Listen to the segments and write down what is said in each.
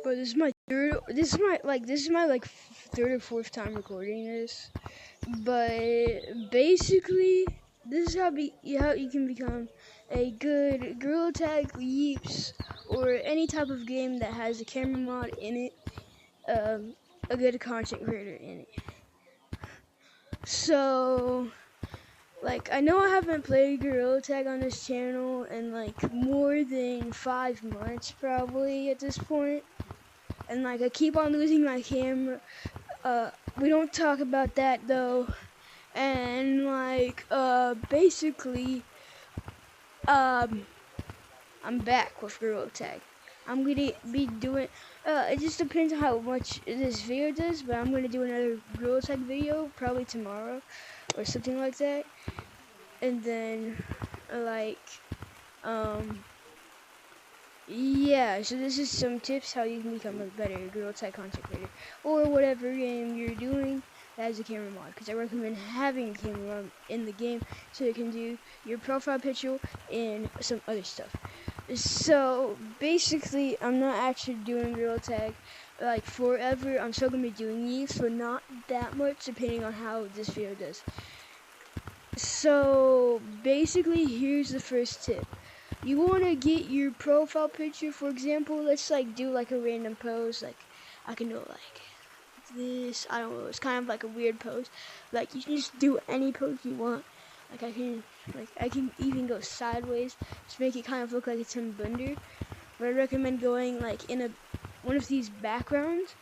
But this is my third or fourth time recording this. But basically, this is how you can become a good Gorilla Tag, Yeeps, or any type of game that has a camera mod in it. A good content creator in it. So, I know I haven't played Gorilla Tag on this channel in more than 5 months probably at this point. And I keep on losing my camera. We don't talk about that though. And basically, I'm back with Gorilla Tag. I'm gonna be doing, it just depends on how much this video does, but I'm gonna do another Gorilla Tag video probably tomorrow or something like that. And then, yeah, so this is some tips how you can become a better Gorilla Tag content creator, or whatever game you're doing that has a camera mod, because I recommend having a camera mod in the game so you can do your profile picture and some other stuff. So basically, I'm not actually doing Gorilla Tag forever. I'm still gonna be doing these, but not that much, depending on how this video does. So basically, here's the first tip. You want to get your profile picture. For example, let's do a random pose. I can do this. I don't know. It's kind of a weird pose. You can just do any pose you want. I can even go sideways to make it kind of look like it's in Blender. But I recommend going in one of these backgrounds,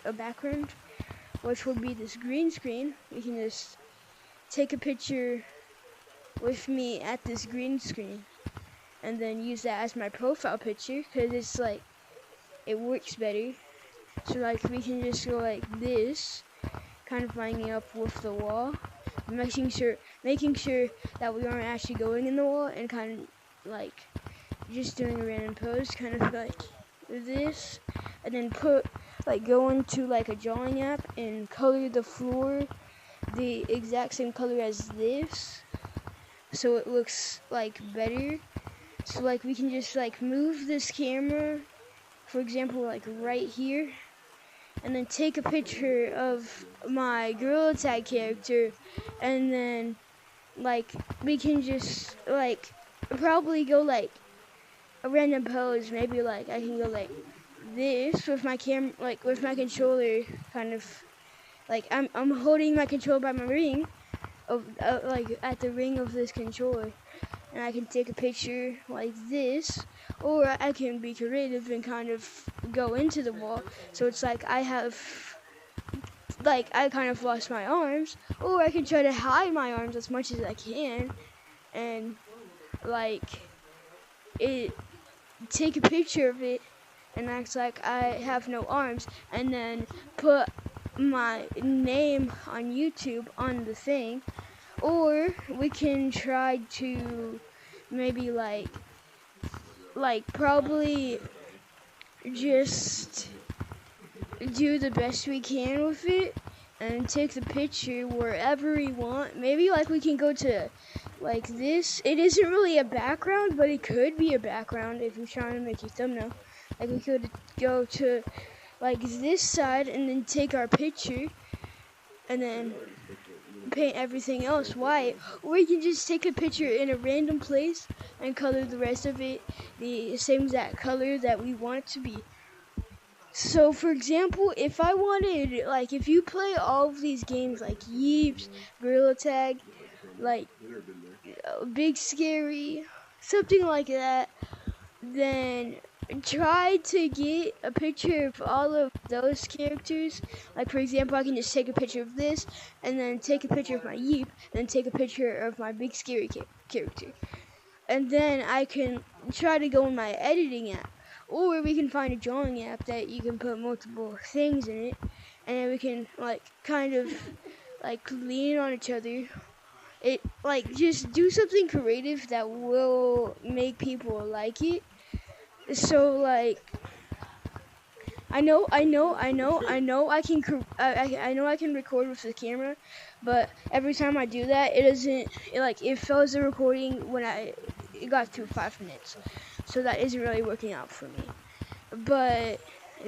a background, which will be this green screen. You can just take a picture with me at this green screen, and then use that as my profile picture, because it's it works better. So we can just go like this, kind of lining up with the wall, making sure that we aren't actually going in the wall, and kind of just doing a random pose, kind of this, and then go into a drawing app and color the floor the exact same color as this, so it looks better. So we can just move this camera, for example, right here, and then take a picture of my Gorilla Tag character, and then we can just probably go a random pose. Maybe I can go this with my with my controller, kind of I'm holding my controller by my ring of at the ring of this controller. And I can take a picture like this, or I can be creative and kind of go into the wall. So it's I kind of lost my arms, or I can try to hide my arms as much as I can, and take a picture of it and act like I have no arms, and then put my name on YouTube on the thing. Or we can try to maybe probably just do the best we can with it and take the picture wherever we want. Maybe we can go to this. It isn't really a background, but it could be a background if you're trying to make your thumbnail. We could go to this side and then take our picture and then paint everything else white, or you can just take a picture in a random place and color the rest of it the same exact color that we want it to be. So for example, if I wanted, if you play all of these games Yeeps, Gorilla Tag, Big Scary, something like that, then try to get a picture of all of those characters. For example, I can just take a picture of this, and then take a picture of my Yeep, and then take a picture of my Big Scary character. And then I can try to go in my editing app, or we can find a drawing app that you can put multiple things in it, and then we can kind of lean on each other. It just do something creative that will make people like it. So I know I can record with the camera, but every time I do that, it doesn't it fails the recording when it got to 5 minutes. So that isn't really working out for me. But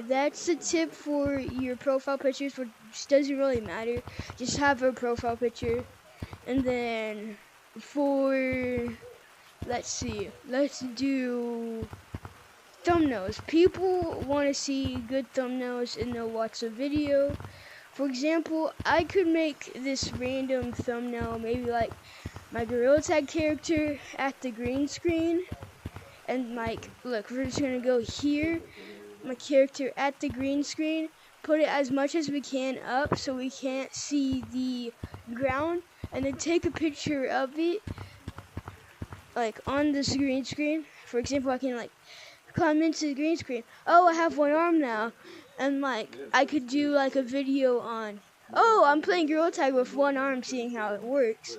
that's the tip for your profile pictures, which doesn't really matter. Just have a profile picture. And then for, let's do thumbnails. People want to see good thumbnails and they'll watch a video. For example, I could make this random thumbnail, maybe like my Gorilla Tag character at the green screen. And like, look, we're just gonna go here, my character at the green screen, put it as much as we can up so we can't see the ground, and then take a picture of it, like on this green screen. For example, I can like climb into the green screen. Oh, I have one arm now. And like, I could do like a video on, oh, I'm playing Gorilla Tag with one arm, seeing how it works.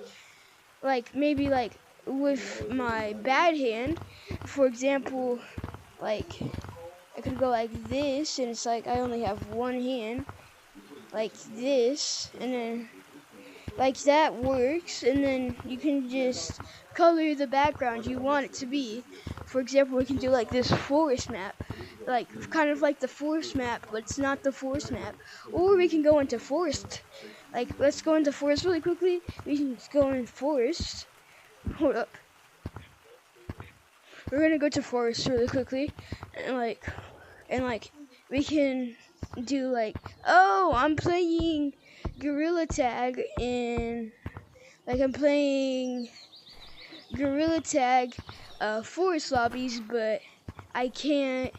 Like, maybe like with my bad hand, for example, like I could go like this, and it's like I only have one hand, like this, and then like that works, and then you can just color the background you want it to be. For example, we can do like this forest map, like kind of like the forest map, but it's not the forest map. Or we can go into forest. Like, let's go into forest really quickly. We can just go in forest. Hold up. We're gonna go to forest really quickly, and like we can do like, oh, I'm playing Gorilla Tag, and like I'm playing Gorilla Tag forest lobbies, but I can't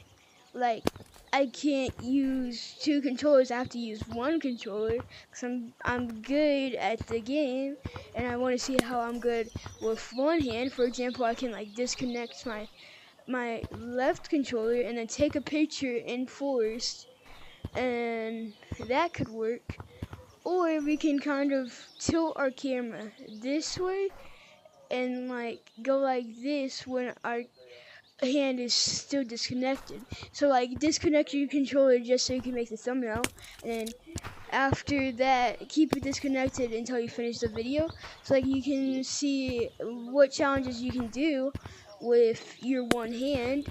use two controllers. I have to use one controller because I'm good at the game, and I want to see how I'm good with one hand. For example, I can like disconnect my left controller and then take a picture in forest, and that could work. Or we can kind of tilt our camera this way and like go like this when our hand is still disconnected. So like, disconnect your controller just so you can make the thumbnail, and after that keep it disconnected until you finish the video, so like you can see what challenges you can do with your one hand.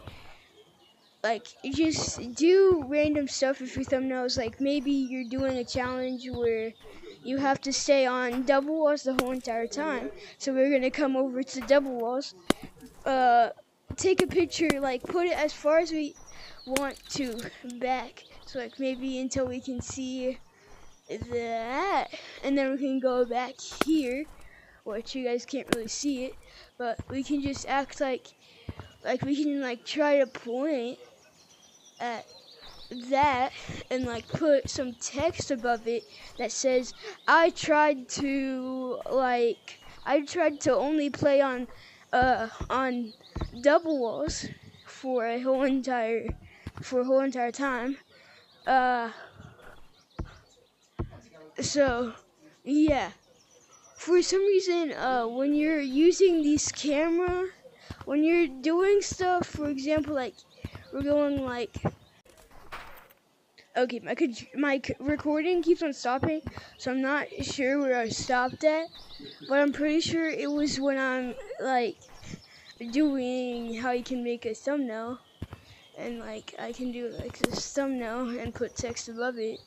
Like, just do random stuff with your thumbnails. Like, maybe you're doing a challenge where you have to stay on double walls the whole entire time, so we're gonna come over to double walls, take a picture, like put it as far as we want to back, so like maybe until we can see that, and then we can go back here, which you guys can't really see it, but we can just act like we can like try to point at that and like put some text above it that says, I tried to only play on double walls for a whole entire time. So yeah, for some reason, when you're using this camera, when you're doing stuff, for example, like we're going like, okay, my recording keeps on stopping, so I'm not sure where I stopped at, but I'm pretty sure it was when I'm like doing how you can make a thumbnail, and like I can do like this thumbnail and put text above it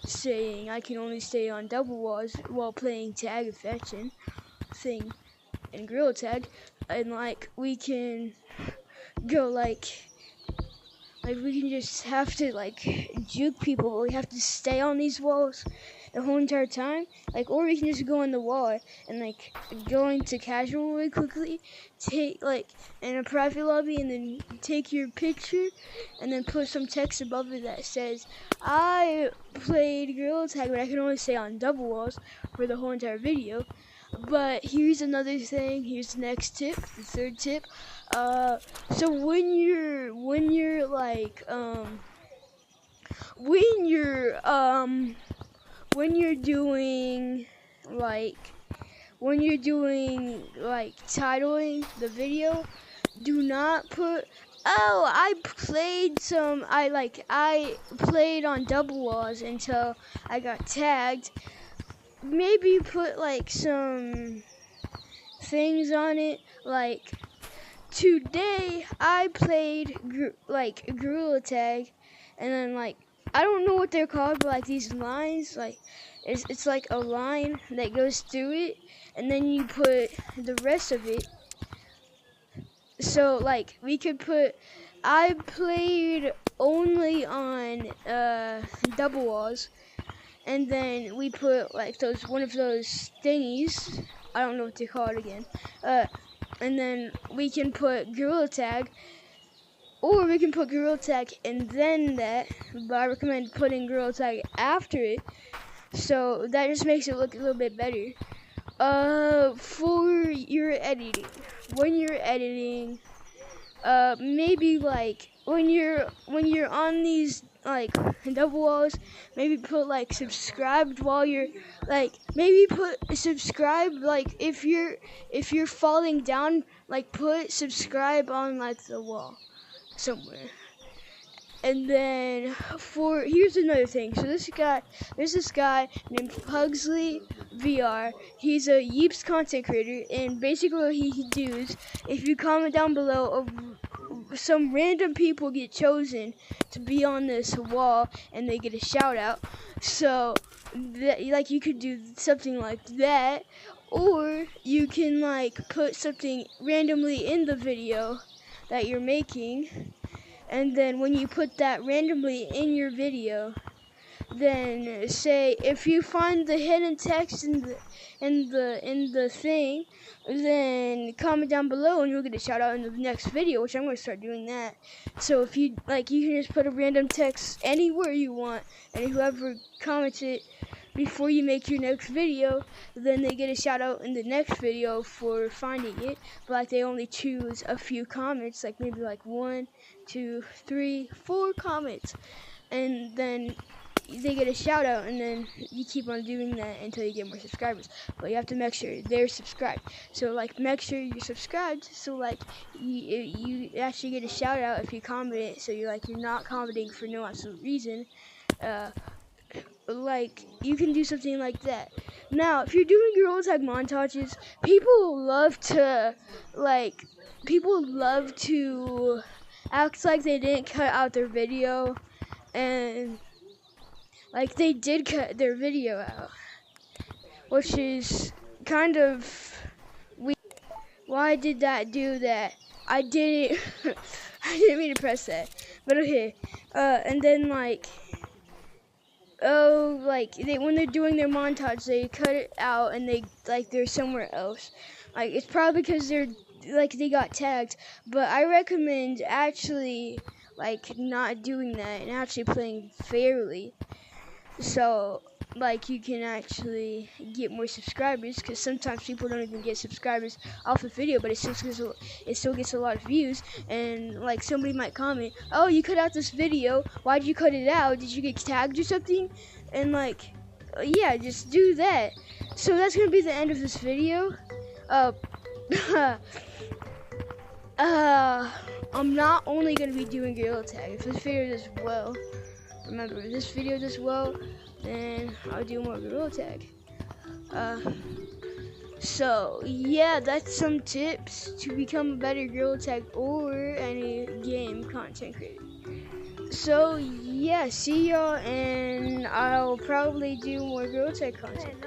saying I can only stay on double walls while playing tag and fetching thing and Gorilla Tag, and like we can go like we can just have to like juke people, but we have to stay on these walls the whole entire time. Like, or we can just go on the wall and like go into casual really quickly, take like in a private lobby, and then take your picture and then put some text above it that says, I played Gorilla Tag, but I can only stay on double walls for the whole entire video. But here's another thing, here's the next tip, the third tip. So when you're titling the video, do not put, oh, I played on double walls until I got tagged. Maybe put like some things on it, like, today I played Gorilla Tag, and then like I don't know what they're called, but like these lines, like it's like a line that goes through it, and then you put the rest of it. So like we could put, I played only on double walls, and then we put like those, one of those thingies, I don't know what they're called again, and then we can put Gorilla Tag, or we can put Gorilla Tag and then that, but I recommend putting Gorilla Tag after it, so that just makes it look a little bit better. For your editing, when you're editing, maybe like when you're on these like double walls, maybe put like subscribed while you're like, maybe put subscribe, like if you're falling down, like put subscribe on like the wall somewhere. And then here's another thing. So there's this guy named Pugsley VR. He's a Yeeps content creator, and basically what he does, if you comment down below, some random people get chosen to be on this wall, and they get a shout out. So like you could do something like that, or you can like put something randomly in the video that you're making. And then when you put that randomly in your video, then say if you find the hidden text in the thing, then comment down below and you'll get a shout out in the next video, which I'm going to start doing that. So if you like, you can just put a random text anywhere you want, and whoever comments it before you make your next video, then they get a shout out in the next video for finding it. But like they only choose a few comments, like maybe like 1, 2, 3, 4 comments, and then they get a shout out, and then you keep on doing that until you get more subscribers. But you have to make sure they're subscribed. So like make sure you're subscribed, so like you actually get a shout out if you comment it, so you're not commenting for no absolute reason. Like you can do something like that. Now if you're doing Gorilla Tag montages, people love to act like they didn't cut out their video, and like they did cut their video out, which is kind of weird. Why did that do that? I didn't I didn't mean to press that, but okay. And then like, when they're doing their montage, they cut it out and they're somewhere else. Like it's probably because they got tagged, but I recommend actually like not doing that and actually playing fairly, so like you can actually get more subscribers, because sometimes people don't even get subscribers off the video, but it still gets a lot of views. And like somebody might comment, oh, you cut out this video, why'd you cut it out, did you get tagged or something? And like, yeah, just do that. So that's gonna be the end of this video. I'm not only gonna be doing Gorilla Tag. If this video does well, remember, if this video does well, then I'll do more Gorilla Tag. So yeah, that's some tips to become a better Gorilla Tag or any game content creator. So yeah, see y'all, and I'll probably do more Gorilla Tag content.